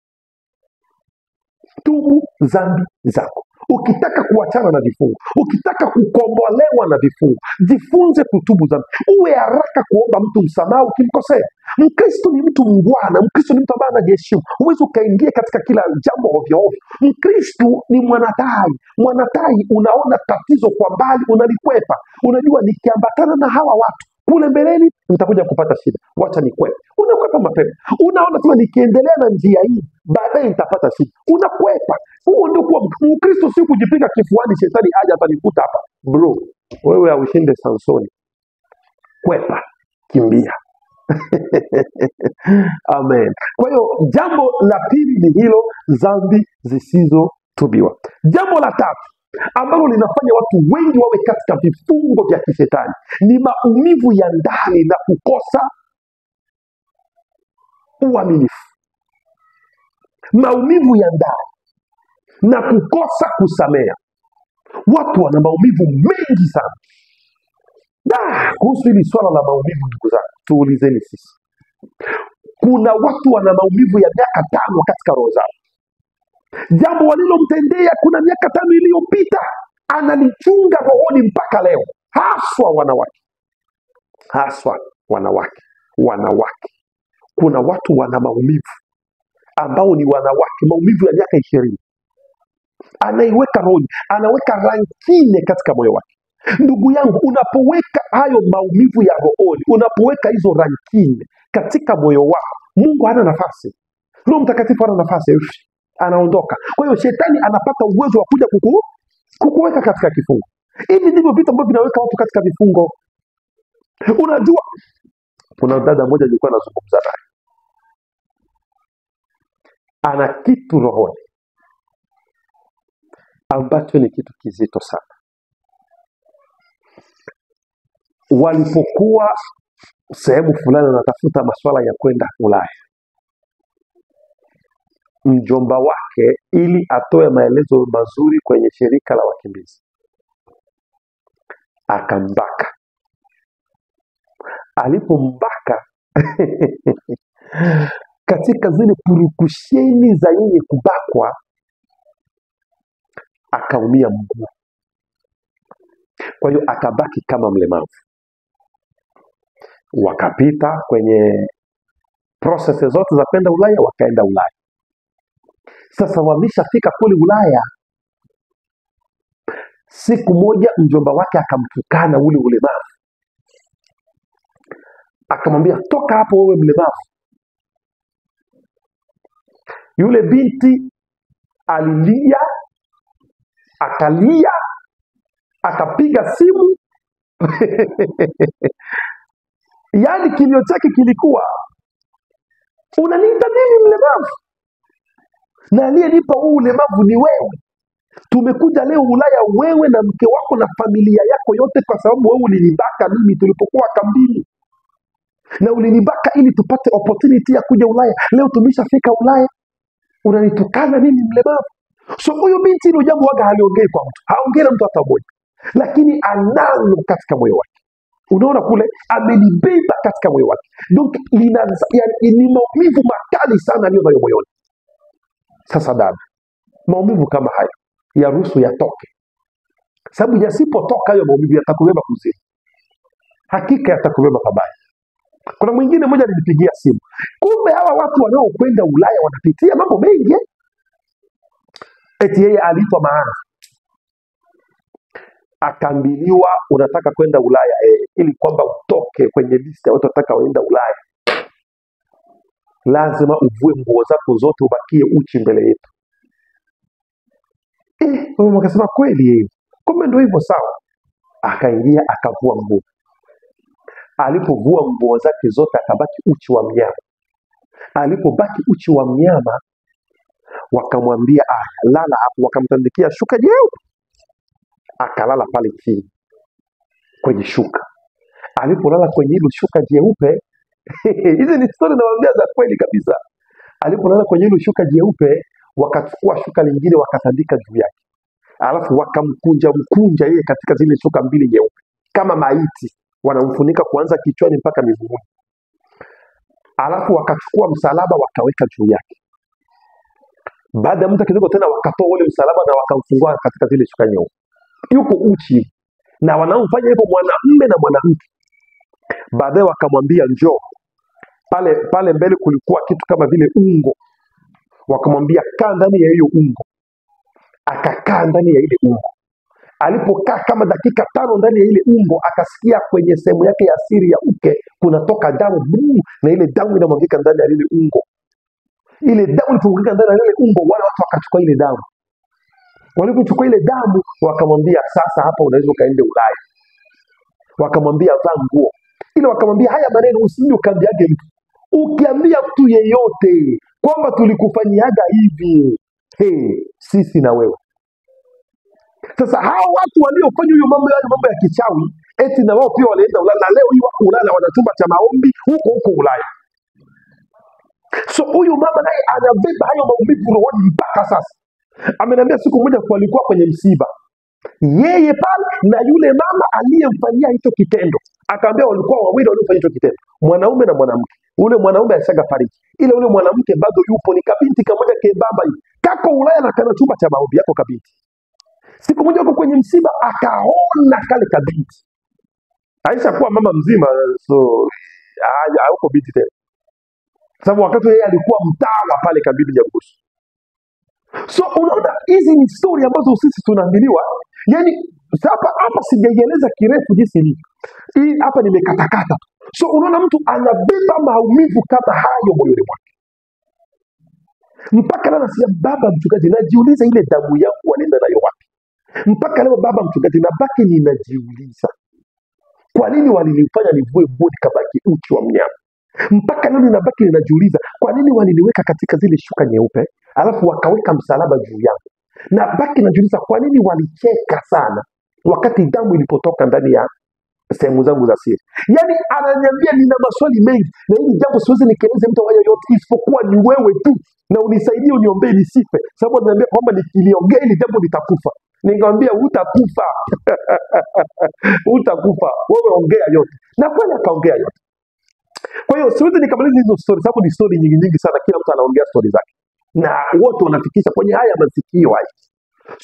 Tubu dhambi zako. Ukitaka kuachana na vifungo, ukitaka kukombolewa na vifungo, jifunze kutubu dhambi. Uwe haraka kuomba mtu msamaha ukimkosea. Mkristo ni mtu mngwana, Mkristo ni mtu ambaye anajiheshimu. Huwezi ukaingia katika kila jambo ovyo ovyo. Mkristo ni mwanatai. Mwanatai unaona tatizo kwa mbali, unalikwepa. Unajua nikiambatana na hawa watu kule mbeleni nitakuja kupata shida, wacha nikwepe. Unakwepa mapema. Unaona kama nikiendelea na njia hii baadaye nitapata shida, unakwepa. Huo ndio kuwa Mkristo, si kujipiga kifuani shetani aje atanikuta hapa. Bro, wewe aushinde Samsoni. Kwepa, kimbia. Amen. Kwa hiyo jambo la pili ni hilo, dhambi zisizotubiwa. Jambo la tatu ambalo linafanya watu wengi wawe katika vifungo vya kishetani ni maumivu ya ndani na kukosa uaminifu. Maumivu ya ndani na kukosa kusamea. Watu wana maumivu mengi sana. Kuhusu hili swala la maumivu, ndugu zangu, tuulizeni sisi. Kuna watu wana maumivu ya miaka 5 katika roho zao. Jambo walilomtendea kuna miaka 5 iliyopita analichunga rohoni mpaka leo. Haswa wanawake. Haswa wanawake. Kuna watu wana maumivu ambao ni wanawake, maumivu ya miaka 20. Anaiweka rohoni, anaweka rankine katika moyo wake. Ndugu yangu, unapoweka hayo maumivu ya rohoni, unapoweka hizo rankine katika moyo wako, Mungu hana nafasi. Roho Mtakatifu hana nafasi, anaondoka. Kwa hiyo shetani anapata uwezo wa kuja kukuweka katika kifungo. Hivi ndivyo vitu ambavyo vinaweka watu katika vifungo. Unajua, kuna dada mmoja nilikuwa nazungumza naye, ana kitu rohoni ambacho ni kitu kizito sana. Walipokuwa sehemu fulani wanatafuta masuala ya kwenda Ulaya, mjomba wake, ili atoe maelezo mazuri kwenye shirika la wakimbizi, akambaka. Alipombaka katika zile purukusheni za yeye kubakwa, akaumia mguu. Kwa hiyo akabaki kama mlemavu. Wakapita kwenye process zote za kwenda Ulaya, wakaenda Ulaya. Sasa wameshafika kule Ulaya, siku moja mjomba wake akamtukana ule ulemavu, akamwambia, toka hapo wewe mlemavu. Yule binti alilia, akalia, akapiga simu. Yaani kilio chake kilikuwa, unaniita mimi mlemavu? Na aliyenipa huu ulemavu ni wewe. Tumekuja leo Ulaya, wewe na mke wako na familia yako yote, kwa sababu wewe ulinibaka mimi tulipokuwa kambini, na ulinibaka ili tupate opportunity ya kuja Ulaya. Leo tumeshafika Ulaya, unanitukana mimi mlemavu? So huyo binti hilo jambo waga haliongei kwa mtu, haongei na mtu hata mmoja, lakini analo katika moyo wake. Unaona kule amelibeba katika moyo wake. Donc ni maumivu makali sana aliyo nayo moyoni. Sasa dada, maumivu kama hayo yaruhusu yatoke, sababu yasipotoka hayo maumivu yatakubeba kuzimu. Hakika yatakubeba pabaya. Kuna mwingine mmoja alinipigia simu, kumbe hawa watu wanaokwenda Ulaya wanapitia mambo mengi. Eti yeye aliitwa Maana, akaambiliwa, unataka kwenda Ulaya ili kwamba utoke kwenye list ya watu wataka waenda Ulaya, lazima uvue nguo zako zote, ubakie uchi mbele yetu. Mama akasema kweli, kumbe ndio hivyo, sawa. Akaingia akavua nguo. Alipovua nguo zake zote akabaki uchi wa mnyama. Alipobaki uchi wa mnyama, wakamwambia lala hapo, wakamtandikia shuka jeupe. Akalala pale chini kwenye shuka. Alipolala kwenye hilo shuka jeupe, hizi ni story nawaambia za kweli kabisa. Alipolala kwenye hilo shuka jeupe, wakachukua shuka lingine wakatandika juu yake, alafu wakamkunja yeye katika zile shuka mbili nyeupe kama maiti, wanamfunika kuanza kichwani mpaka miguuni, alafu wakachukua msalaba wakaweka juu yake. Baada ya muda kidogo tena wakatoa ule msalaba na wakamfungua katika zile shuka nyeupe, yuko uchi, na wanaomfanya hivyo mwanamume na mwanamke. Baadaye wakamwambia njoo. Pale mbele kulikuwa kitu kama vile ungo, wakamwambia kaa ndani ya hiyo ungo. Akakaa ndani ya ile ungo. Alipokaa kama dakika 5 ndani ya ile ungo, akasikia kwenye sehemu yake ya siri ya uke kunatoka damu buu, na ile damu inamwagika ndani ya ile ungo. Ile damu ilipomwagika ndani ya ile ungo, wale watu wakachukua ile damu. Walipochukua ile damu, wakamwambia sasa hapa unaweza ukaende Ulaya. Wakamwambia vaa nguo ile, wakamwambia haya maneno usije ukambiage mtu. Ukiambia mtu yeyote kwamba tulikufanyiaga hivi, sisi na wewe. Sasa hao watu waliofanya hiyo mambo ya kichawi, eti na wao pia walienda Ulaya, na leo hii wako Ulaya, wana chumba cha maombi huko Ulaya. So huyu mama naye anabeba hayo maumivu rohoni mpaka sasa. Ameniambia siku moja walikuwa kwenye msiba, yeye pale na yule mama aliyemfanyia hicho kitendo. Akaambia walikuwa wawili waliofanya hicho kitendo, mwanaume na mwanamke. Ule mwanaume alishaga fariki, ule mwanamke bado yupo, ni kabinti kamoja kebaba hivi, kako Ulaya na kana chumba cha maombi yako kabinti. Siku moja yuko kwenye msiba, akaona kale kabinti. Aisha kuwa mama mzima, so hayuko binti tena, sababu wakati yeye alikuwa mtawa pale kabinti Nyarugusu. So unaona hizi ni story ambazo sisi tunaambiliwa. Yani hapa sijaieleza kirefu jinsi hii. Hii hapa nimekatakata. So unaona mtu anabeba maumivu kama hayo moyoni mwake. Mpaka leo nasikia baba mchungaji, najiuliza ile damu yangu walienda nayo wapi? Mpaka leo baba mchungaji, nabaki ninajiuliza kwa nini walinifanya nivue nguo nikabaki uchi wa mnyama? Mpaka leo ninabaki ninajiuliza kwa nini waliniweka katika zile shuka nyeupe alafu wakaweka msalaba juu yangu. Na baki najiuliza kwa nini walicheka sana wakati damu ilipotoka ndani ya sehemu zangu za siri. Yani ananiambia nina maswali mengi, na hili jambo siwezi nikeleze mtu haya yote isipokuwa ni wewe tu, na unisaidie uniombee nisife, sababu ananiambia kwamba nikiliongea hili jambo nitakufa. Nikamwambia utakufa. Utakufa, wewe ongea yote. Na kwani akaongea yote. Kwa hiyo siwezi nikamaliza hizo story, sababu ni story nyingi sana, kila mtu anaongea story zake na wote wanafikisha kwenye haya masikio haya.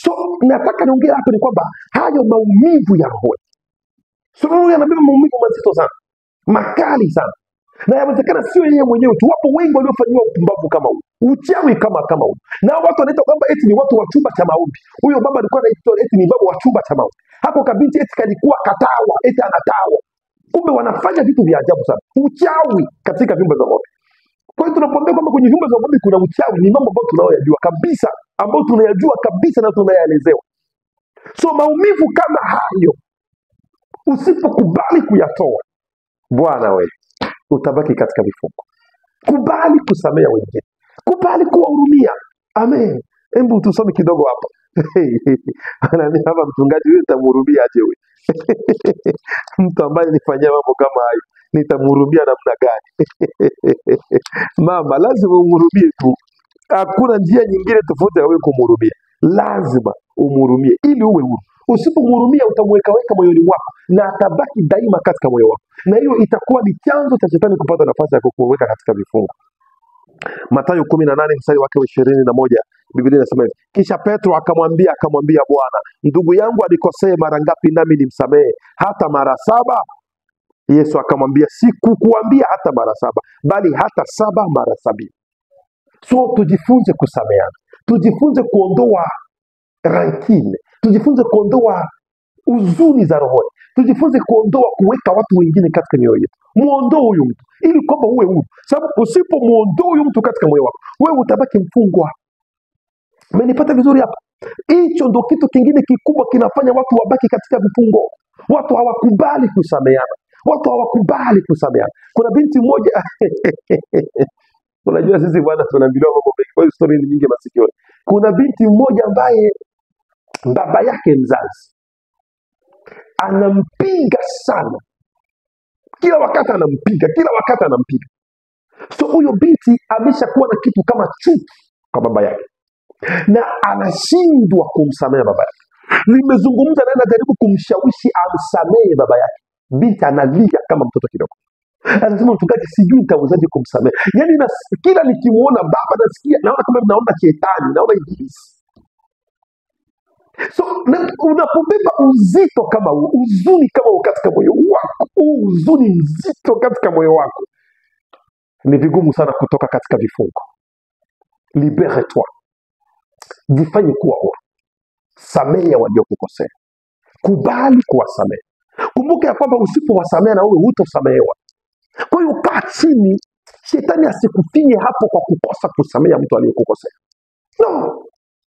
So nataka niongea hapa ni kwamba hayo maumivu ya roho, so huyu anabeba maumivu mazito sana, makali sana, na yawezekana sio yeye mwenyewe tu, wapo wengi waliofanyiwa upumbavu kama huu, uchawi kama huu, na watu wanaita kwamba eti ni watu wa chumba cha maombi. Huyo baba alikuwa anaitwa eti ni baba wa chumba cha maombi, hapo kabinti eti kalikuwa katawa, eti anatawa. Kumbe wanafanya vitu vya ajabu sana, uchawi katika vyumba vya maombi. Kwa hiyo tunapoambia kwamba kwenye vyumba vya maombi kuna uchawi, ni mambo ambayo tunayoyajua kabisa, ambayo tunayajua kabisa na tunayaelezewa. So maumivu kama hayo usipokubali kuyatoa, Bwana wewe utabaki katika vifungo. Kubali kusamea wengine, kubali kuwahurumia. Amen. Hebu tusome kidogo hapa. Hapa mchungaji, wewe utamhurumia aje wewe? Mtu ambaye nifanyia mambo kama hayo nitamhurumia namna gani? Mama, lazima umhurumie tu, hakuna njia nyingine tofauti ya wewe kumhurumia. Lazima umhurumie ili uwe huru. Usipomhurumia utamweka moyoni mwako na atabaki daima katika moyo wako, na hiyo itakuwa ni chanzo cha shetani kupata nafasi ya kukuweka katika vifungo. Mathayo 18 mstari wake 21, Biblia inasema hivi: kisha Petro akamwambia Bwana, ndugu yangu alikosea mara ngapi nami nimsamehe? Hata mara 7? Yesu akamwambia, sikukuambia hata mara 7, bali hata 7 mara 70. So tujifunze kusameheana, tujifunze kuondoa rankine, tujifunze kuondoa huzuni za rohoni, tujifunze kuondoa kuweka watu wengine katika mioyo yetu. Muondoe huyu mtu ili kwamba uwe huru, sababu usipomuondoa huyu mtu katika moyo wako, wewe utabaki mfungwa. Umenipata vizuri hapa? Hicho ndo kitu kingine kikubwa kinafanya watu wabaki katika vifungo. Watu hawakubali kusameheana, watu hawakubali kusameheana. Kuna binti moja unajua sisi bwana tunaambiwa mambo mengi, kwa hiyo story ni nyingi masikioni. Kuna binti mmoja ambaye baba yake mzazi anampinga sana, kila wakati anampiga. So huyo binti ameshakuwa na kitu kama chuki kwa baba yake, na anashindwa kumsamehe baba yake. Nimezungumza naye, najaribu kumshawishi amsamehe baba yake. Binti analia kama mtoto kidogo, anasema mchungaji, sijui nitawezaje kumsamehe. Yaani kila nikimuona baba nasikia, naona kama naona shetani, naona ibilisi. So unapobeba uzito kama huo, huzuni kama huo katika moyo wako, huzuni mzito katika moyo wako, ni vigumu sana kutoka katika vifungo. Libere-toi, jifanye kuwa huru, samehe waliokukosea, kubali kuwasamehe. Kumbuka ya kwamba usipowasamehe na wewe hutosamehewa. Kwa hiyo kaa chini, shetani asikufinye hapo kwa kukosa kusamehe mtu aliyekukosea. No,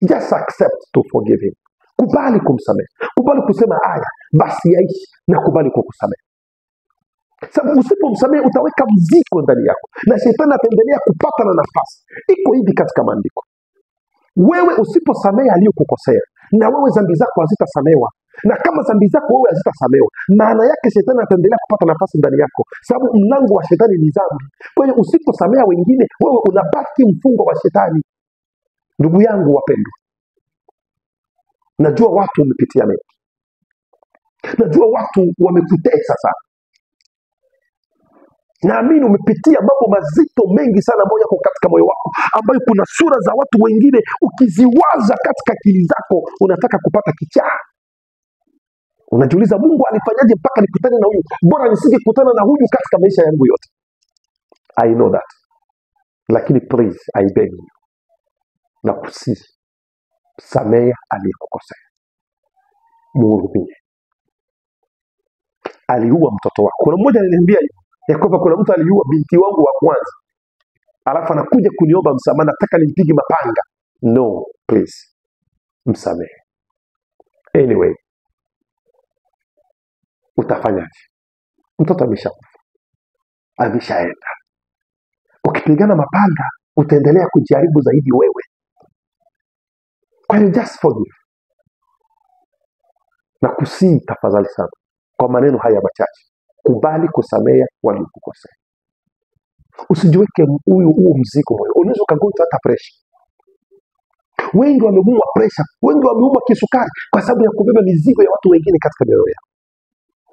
just accept to forgive him. Kubali kumsamehe, kubali kusema haya basi yaishi, na kubali kukusamehe. Sababu usipomsamehe utaweka mzigo ndani yako, na shetani ataendelea kupata na nafasi. Iko hivi katika maandiko, wewe usiposamehe aliyokukosea, na wewe dhambi zako hazitasamehewa, na kama dhambi zako wewe hazitasamehewa, maana yake shetani ataendelea kupata nafasi ndani yako, sababu mlango wa shetani ni dhambi. Kwa hiyo usiposamea wengine, wewe unabaki mfungo wa shetani. Ndugu yangu wapendwa, najua watu wamepitia mengi, najua watu wamekutesa sana, naamini umepitia mambo mazito mengi sana moyo yako katika moyo wako, ambayo kuna sura za watu wengine ukiziwaza katika akili zako unataka kupata kichaa. Unajiuliza, Mungu alifanyaje mpaka nikutane na huyu? Bora nisingekutana na huyu katika maisha yangu yote. I know that. Lakini please, I beg you, na kusihi, samehe aliyekukosea, muhurumie. Aliua mtoto wako. Kuna mmoja aliniambia ya kwamba kuna mtu aliua binti wangu wa kwanza, alafu anakuja kuniomba msamaha, nataka nimpige mapanga. No, please, msamehe. Anyway, utafanyaje? Mtoto ameshakufa, ameshaenda. Ukipigana mapanga utaendelea kujaribu zaidi wewe. Kwa hiyo just forgive. Na kusihi tafadhali sana, kwa maneno haya machache, kubali kusamehe waliokukosea. Usijiweke huo mzigo moyo. Unaweza ukagonjwa hata pressure. Wengi wameumwa pressure, wengi wameumwa kisukari kwa sababu ya kubeba mizigo ya watu wengine katika mioyo yao.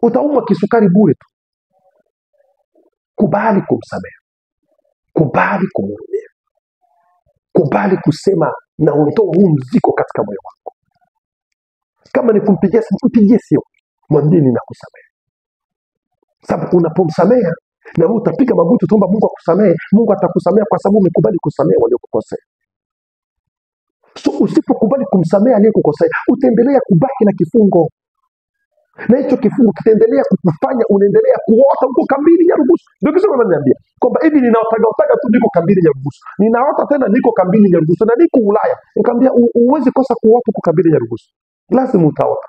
Utaumwa kisukari bure tu. Kubali kumsamehe, kubali kumhurumia, kubali kusema na utoe huu mzigo katika moyo wako. Kama ni kumpigia simu, mpigie simu, mwambie ninakusamehe. Sababu unapomsamehe na wewe utapiga magoti utaomba Mungu akusamehe, Mungu atakusamehe kwa sababu umekubali kusamehe waliokukosea. So usipokubali kumsamehe aliyekukosea, utaendelea kubaki na kifungo. Na hicho kifungo kitaendelea kukufanya unaendelea kuota huko kambini ya Rugusu. Ndio kisha wananiambia kwamba hivi ninaotaga tu niko kambini ya Rugusu. Ninaota tena niko kambini ya Rugusu na niko Ulaya. Nikamwambia uweze kosa kuota huko kambini ya Rugusu. Lazima utaota.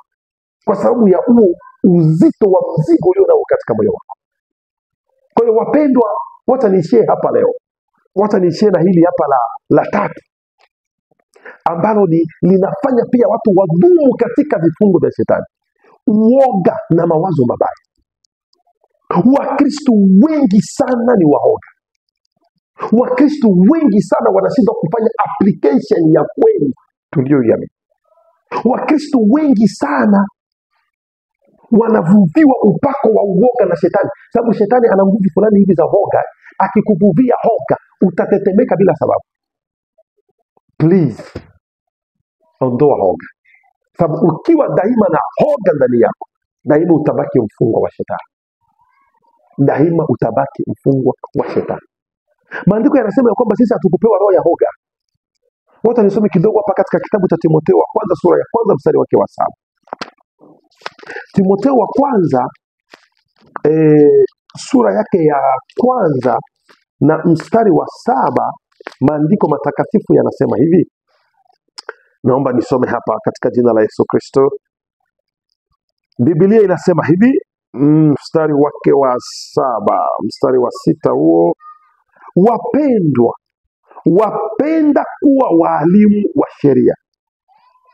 Kwa sababu ya huo uzito wa mzigo ulio nao katika moyo wako. Kwa hiyo wapendwa, wacha niishie hapa leo. Wacha niishie na hili hapa la tatu, ambalo linafanya pia watu wadumu katika vifungo vya shetani. Uoga na mawazo mabaya. Wakristo wengi sana ni waoga. Wakristo wengi sana wanashindwa kufanya application ya kweli tuliyoiamini. Wakristo wengi sana wanavuviwa upako wa uoga na shetani, sababu shetani ana nguvu fulani hivi za hoga. Akikuvuvia hoga utatetemeka bila sababu. Please, ondoa hoga. Sababu ukiwa daima na hoga ndani yako, daima utabaki mfungwa wa shetani. Daima utabaki mfungwa wa shetani. Maandiko yanasema ya kwamba sisi hatukupewa roho ya hoga. Wacha nisome kidogo hapa katika kitabu cha Timotheo wa kwanza sura ya kwanza mstari wake wa 7. Timotheo wa kwanza sura yake ya kwanza na mstari wa 7, maandiko matakatifu yanasema hivi. Naomba nisome hapa katika jina la Yesu Kristo. Biblia inasema hivi, mstari wake wa 7, mstari wa 6 huo. Wapendwa, wapenda kuwa walimu wa sheria.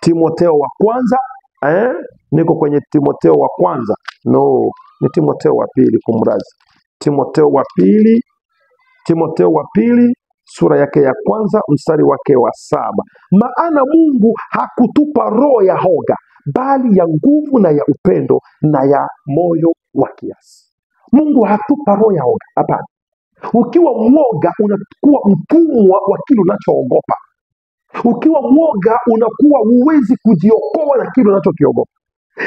Timotheo wa kwanza, niko kwenye Timotheo wa kwanza. No, ni Timotheo wa pili, kumrazi. Timotheo wa pili, Timotheo wa pili sura yake ya kwanza mstari wake wa 7. Maana Mungu hakutupa roho ya hoga, bali ya nguvu na ya upendo na ya moyo wa kiasi. Mungu hatupa roho ya hoga, hapana. Ukiwa mwoga unakuwa mtumwa wa kile unachoogopa. Ukiwa mwoga unakuwa huwezi kujiokoa na kile unachokiogopa.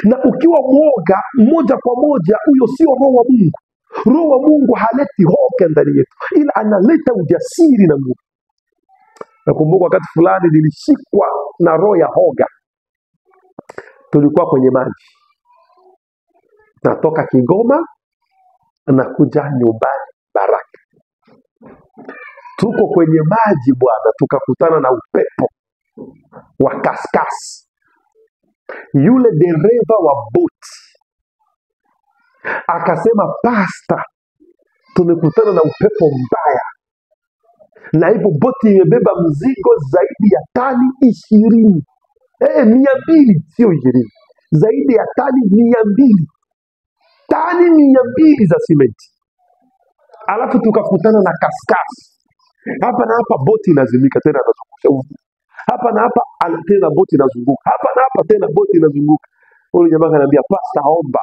Na ukiwa mwoga moja kwa moja, huyo sio roho wa Mungu. Roho wa Mungu haleti hoga ndani yetu, ila analeta ujasiri na nguvu. Nakumbuka wakati fulani nilishikwa na roho ya hoga. Tulikuwa kwenye maji, natoka Kigoma nakuja nyumbani Baraka. Tuko kwenye maji bwana, tukakutana na upepo wa kaskasi. Yule dereva wa boti akasema, pasta, tumekutana na upepo mbaya, na hivyo boti imebeba mzigo zaidi ya tani 20. 200, sio 20, zaidi ya tani 200, tani 200 za simenti. Alafu tukakutana na kaskasi. Hapa na hapa boti inazimika, tena anazungusha hapa na hapa, tena boti inazunguka hapa na hapa, tena boti inazunguka. Huyo jamaa ananiambia, pasta, omba.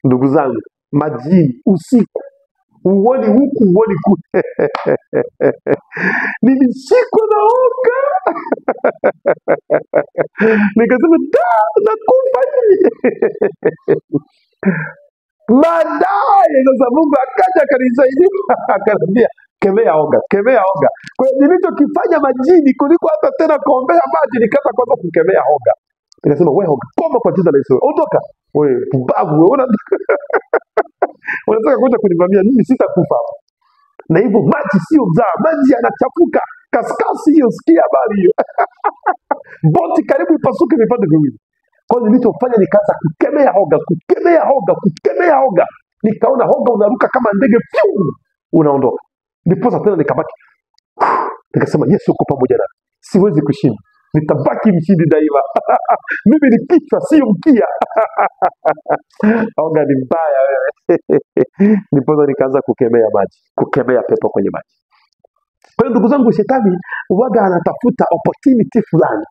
Ndugu zangu, majini usiku, uoni huku uoni kule. Nilishikwa na hoga. Nikasema nakufa hivi. Baadaye sasa Mungu akaja akanisaidia, akaniambia, kemea hoga, kemea hoga. Kwa hiyo nilichokifanya majini kuliko hata tena kuombea maji, nikaanza kwanza kukemea hoga. Nikasema, wewe hoga, koma kwa jina la Yesu. Ondoka. Wewe pumbavu, wewe unataka kuja kunivamia mimi, sitakufa hapa. Na hivyo maji sio mzaa, maji yanachafuka. Kaskasi hiyo, sikia habari hiyo. Boti karibu ipasuke vipande viwili. Kwa hiyo nilichofanya nikaanza kukemea hoga, kukemea hoga, kukemea hoga. Nikaona hoga unaruka kama ndege, fiu, unaondoka. Ndipo tena nikabaki. Nikasema, Yesu uko pamoja nami. Siwezi kushinda. Nitabaki mshindi daima. Mimi ni kichwa, sio mkia. Hoga ni mbaya wewe. Ndipo nikaanza kukemea maji, kukemea pepo kwenye maji. Kwa hiyo ndugu zangu, shetani waga anatafuta opportunity fulani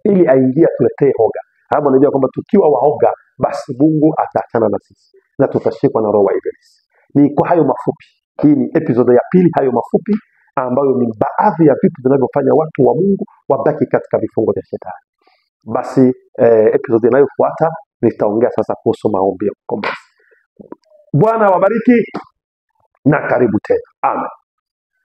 ili aingie tuletee hoga. Hapo unajua kwamba tukiwa waoga, basi Mungu ataachana na sisi na tutashikwa na roho wa Ibilisi. Ni kwa hayo mafupi. Hii ni episode ya pili, hayo mafupi, ambayo ni baadhi ya vitu vinavyofanya watu wa Mungu wabaki katika vifungo vya shetani. Basi episode inayofuata nitaongea sasa kuhusu maombi ya ukombozi. Bwana wabariki na karibu tena. Amen.